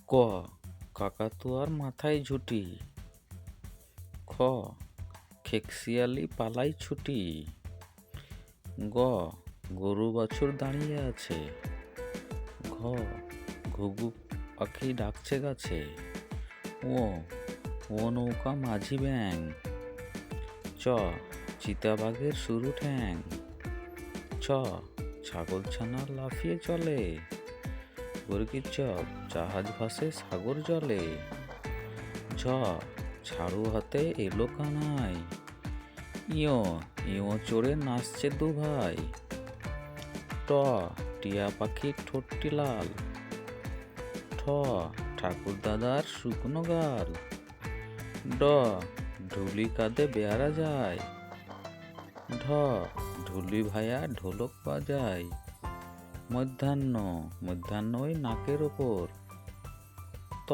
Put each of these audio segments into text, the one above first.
ক, কাকাতুয়ার মাথায় ঝুঁটি। খ, খেকশিয়ালি পালায় ছুটি। গ, গরু বাছুর দাঁড়িয়ে আছে। ঘ, ঘুঘু পাখি ডাকছে গাছে। ও নৌকা মাঝি ব্যাং। চ, চিতাবাঘের সরু ঠ্যাং। ছ, ছাগলছানা লাফিয়ে চলে। বর্গীর চ, জাহাজ ভাসে সাগর জলে। ঝ, ঝাড়ু হাতে এলো কানাই। ইয়ো চড়ে নাচছে দু ভাই। ট, টিয়া পাখির ঠোঁটটি লাল। ঠ, ঠাকুর দাদার শুকনো গাল। ড, ঢুলি কাঁধে বেয়ারা যায়। ঢ, ঢুলি ভায়া ঢোলক বাজায়। মধ্যাহ্ন ওই নাকের ওপর। ত,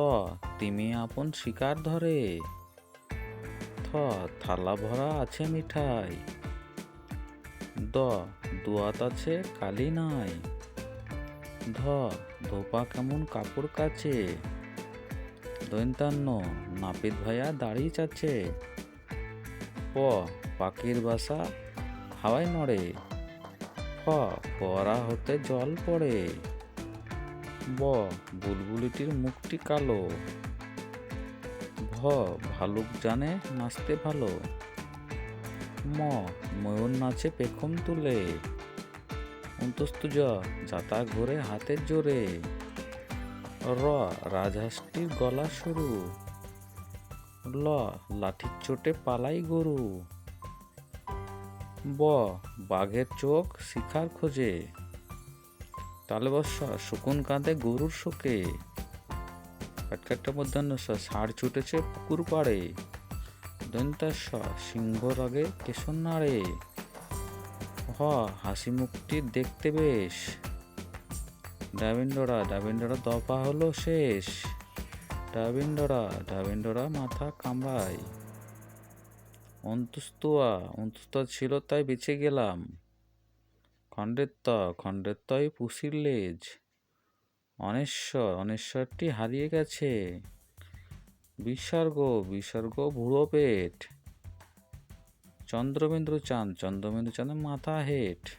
তিমি আপন শিকার ধরে। থ, থালা ভরা আছে মিঠাই। দ, দুয়াত আছে কালি নাই। ধ, ধোপা কেমন কাপড় কাচে। দন্ত্যান্ন, নাপিত ভাইয়া দাড়ি চাচে। প, পাখির বাসা হাওয়ায় নড়ে। ফ, ফোয়ারা হতে জল পড়ে। ব, বুলবুলিটির মুখটি কালো। ভ, ভালুক জানে নাচতে ভালো। ম, ময়ূর নাচে পেখম তুলে। জ, যাতা ঘোরে হাতের জোরে। র, রাজহাঁসটির গলা সরু। ল, লাঠির চোটে পালাই গরু। ব, বাঘের চোখ শিকার খোঁজে। তালে বর্ষা শকুন কাঁদে গরুর শোকে। মধ্যাহ্ন ষাঁড় ছুটেছে পুকুর পাড়ে। দন্ত্যাস, সিংহ রাগে কেশর নাড়ে। হ, হাসি মুখটি দেখতে বেশ। ডাবিন্ডরা দফা হলো শেষ। ডাবিন্ডরা মাথা কামড়ায়। অন্তুস্তুয়া ছিল তাই বেঁচে গেলাম। খণ্ডের পুষির লেজ। অনেশ্বরটি হারিয়ে গেছে। বিসর্গ ভুড়ো পেট। চন্দ্রবিন্দু চাঁদের মাথা হেট।